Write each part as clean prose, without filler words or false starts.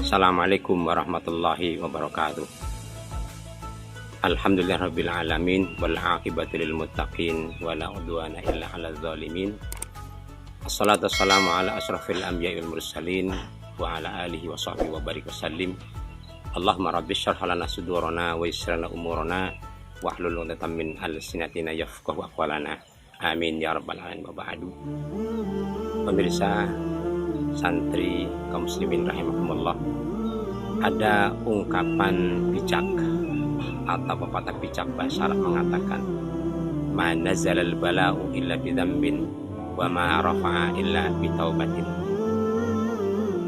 Assalamualaikum warahmatullahi wabarakatuh. Alhamdulillahirabbil alamin wal aqibatu lil muttaqin wala udwana illa 'alal zalimin. Assalatu wassalamu ala asyrafil anbiya'i wal mursalin wa ala alihi wa sahbihi wa barik wasallim. Allahumma rabbishrah lana sudurana wa yassir lana umurana wa hlul 'uqdatam min alsinatina yafqahu aqwalana. Amin ya rabbal alamin. Wa ba'du. Pemirsa santri kaum muslimin rahimakumullah, ada ungkapan bijak atau pepatah bijak bahasa Arab mengatakan, ma nazalal bala'u illa bidzambin wa ma rafa'a illa bitaubatin.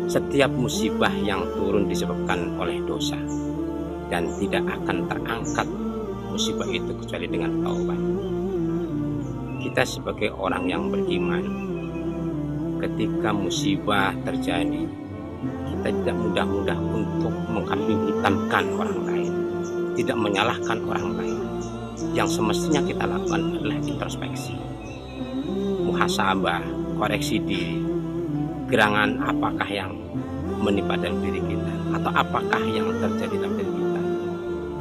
Setiap musibah yang turun disebabkan oleh dosa, dan tidak akan terangkat musibah itu kecuali dengan taubat. Kita sebagai orang yang beriman, ketika musibah terjadi, kita tidak mudah-mudah untuk mengkambing hitamkan orang lain, tidak menyalahkan orang lain. Yang semestinya kita lakukan adalah introspeksi, muhasabah, koreksi diri. Gerangan apakah yang menimpa dalam diri kita, atau apakah yang terjadi dalam diri kita,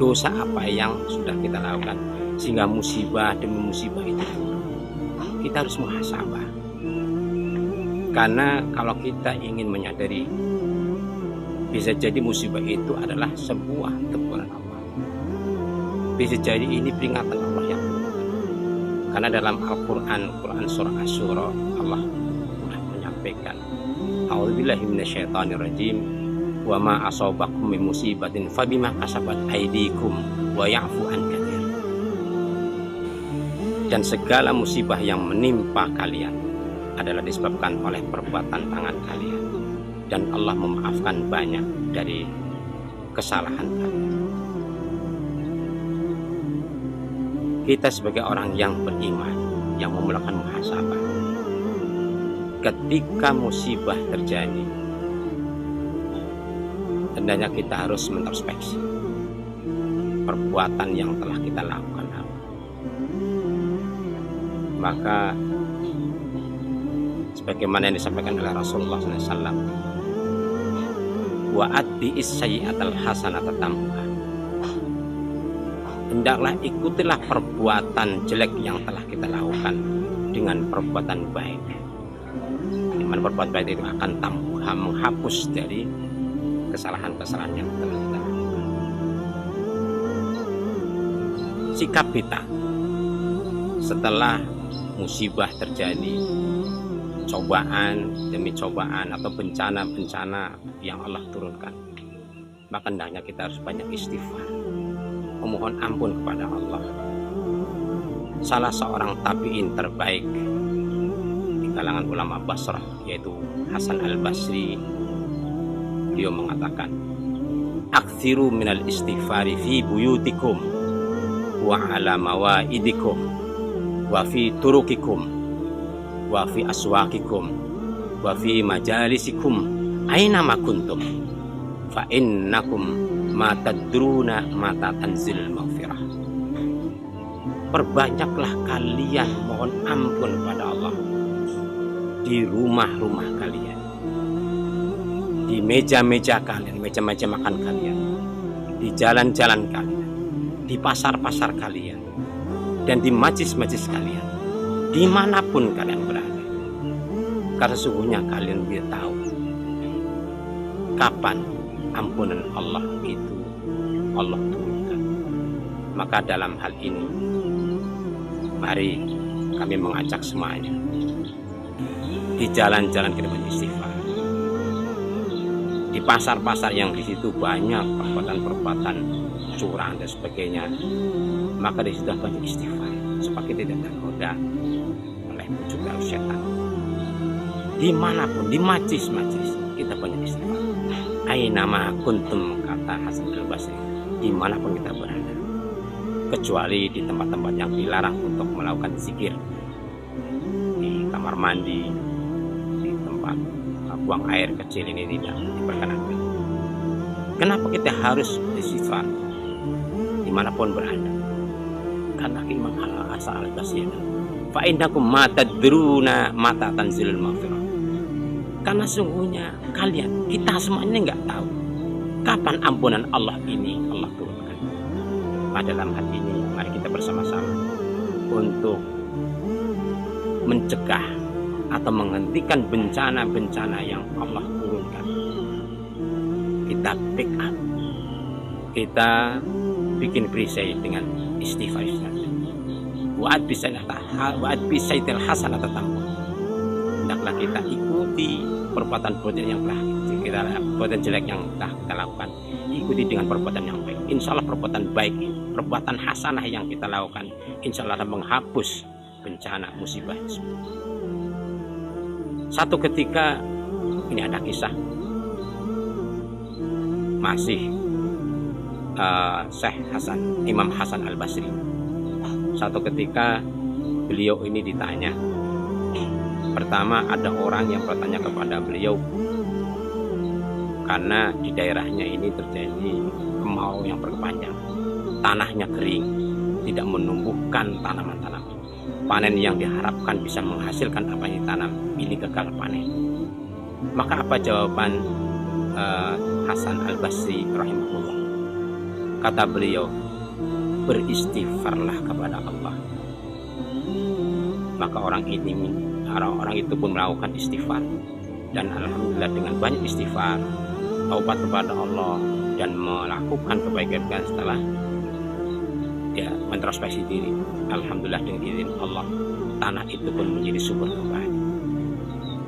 dosa apa yang sudah kita lakukan sehingga musibah demi musibah itu turun. Kita harus muhasabah. Karena kalau kita ingin menyadari, bisa jadi musibah itu adalah sebuah teguran Allah. Bisa jadi ini peringatan Allah yang turun. Karena dalam Al-Quran surah Asy-Syura, Allah sudah menyampaikan, a'udzubillahi minasyaitonirrajim, wa ma asabakum min musibatin fabima kasabat aydikum wa ya'fu an katsir. Dan segala musibah yang menimpa kalian adalah disebabkan oleh perbuatan tangan kalian, dan Allah memaafkan banyak dari kesalahan kalian. Kita sebagai orang yang beriman, yang memulakan muhasabah, ketika musibah terjadi, hendaknya kita harus mengintrospeksi perbuatan yang telah kita lakukan apa. Maka sebagaimana yang disampaikan oleh Rasulullah SAW, wa atbi'is sayyi'atal hasanata tamhuha. Hendaklah ikutilah perbuatan jelek yang telah kita lakukan dengan perbuatan baik. Di mana perbuatan baik itu akan tamhuha, menghapus dari kesalahan-kesalahan yang telah kita lakukan. Sikap kita setelah musibah terjadi, cobaan demi cobaan atau bencana-bencana yang Allah turunkan, maka hendaknya kita harus banyak istighfar, memohon ampun kepada Allah. Salah seorang tabi'in terbaik di kalangan ulama Basrah, yaitu Hasan al-Basri, beliau mengatakan, aktsiru minal istighfari fi buyutikum wa ala mawaidikum wa fi turukikum wa fi aswaqikum wa fi majalisikum aina ma kuntum fa innakum ma tadruna mata tanzil maghfirah. Perbanyaklah kalian mohon ampun kepada Allah di rumah-rumah kalian, di meja-meja kalian, meja-meja makan kalian, di jalan-jalan kalian, di pasar-pasar kalian, dan di majlis-majlis kalian, dimanapun kalian berada. Karena sesungguhnya kalian tidak tahu kapan ampunan Allah itu Allah turunkan. Maka dalam hal ini, mari kami mengajak semuanya, di jalan-jalan kita beristighfar, di pasar-pasar yang di situ banyak perbuatan-perbuatan curang dan sebagainya, maka di situ banyak istighfar supaya tidak tergoda oleh bujuk rayu setan. Dimanapun, di majlis-majlis kita banyak istighfar. Aina ma kuntum, kata Hasan al-Basri, dimanapun kita berada, kecuali di tempat-tempat yang dilarang untuk melakukan zikir, di kamar mandi, di tempat buang air kecil, ini tidak diperkenankan. Kenapa kita harus istighfar dimanapun berada? Karena Imam Hasan al-Basri, fa innakum ma tadruna mata tanzilul maghfirah. Karena sungguhnya kalian, kita semuanya nggak tahu Kapan ampunan Allah ini Allah turunkan? Nah, dalam hal ini mari kita bersama-sama untuk mencegah atau menghentikan bencana-bencana yang Allah turunkan. Kita pick up, kita bikin perisai dengan istighfar. Wa'ad bisaitil hasanah tatammu. Hendaklah kita ikuti perbuatan-perbuatan yang telah kita perbuatan jelek yang telah kita lakukan, ikuti dengan perbuatan yang baik. Insya Allah perbuatan baik, perbuatan hasanah yang kita lakukan, insya Allah akan menghapus bencana musibah. Satu ketika ini ada kisah masih Syekh Hasan, Imam Hasan Al-Basri. Satu ketika beliau ini ditanya. Pertama ada orang yang bertanya kepada beliau karena di daerahnya ini terjadi kemarau yang berkepanjangan, tanahnya kering, tidak menumbuhkan tanaman-tanaman. Panen yang diharapkan bisa menghasilkan apa yang ditanam ini gagal panen. Maka apa jawaban Hasan Al-Basri rahimahullah? Kata beliau, beristighfarlah kepada Allah. Maka orang itu pun melakukan istighfar, dan alhamdulillah dengan banyak istighfar, taubat kepada Allah dan melakukan kebaikan setelah dia introspeksi diri, alhamdulillah dengan izin Allah tanah itu pun menjadi subur kembali.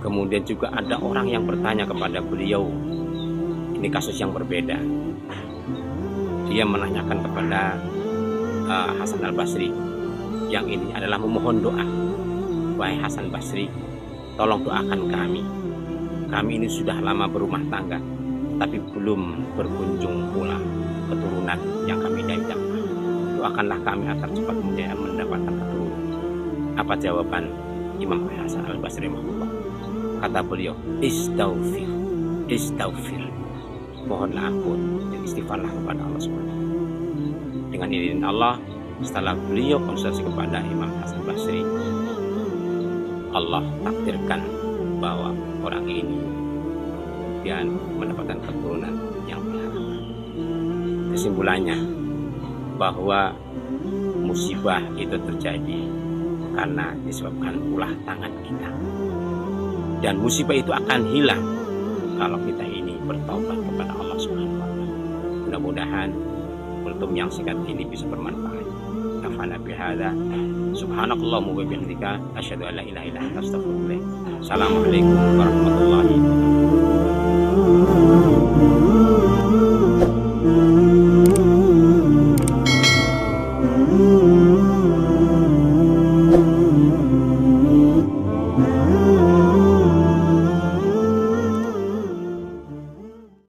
Kemudian juga ada orang yang bertanya kepada beliau, ini kasus yang berbeda. Dia menanyakan kepada Hasan Al-Basri, yang ini adalah memohon doa. Wahai Hasan Basri, tolong doakan kami. Kami ini sudah lama berumah tangga, tapi belum berkunjung pula keturunan yang kami dampak. Doakanlah kami agar cepat mendapatkan keturunan. Apa jawaban Imam Hasan Al-Basri rahimahullah? Kata beliau, istaghfir, mohonlah ampun dan istighfarlah kepada Allah SWT. Dengan izin Allah, setelah beliau konsultasi kepada Imam Hasan Basri, Allah takdirkan bahwa orang ini kemudian mendapatkan keturunan yang berharapan. Kesimpulannya bahwa musibah itu terjadi karena disebabkan ulah tangan kita, dan musibah itu akan hilang kalau kita ini bertaubat kepada Allah Subhanahu wa taala. Mudah-mudahan kultum yang singkat ini bisa bermanfaat. Nafa'ana bihadza, subhanakallahumma wa bihamdika, asyhadu an la ilaha illa anta, astaghfiruka wa atubu ilaik. Assalamualaikum warahmatullahi wabarakatuh.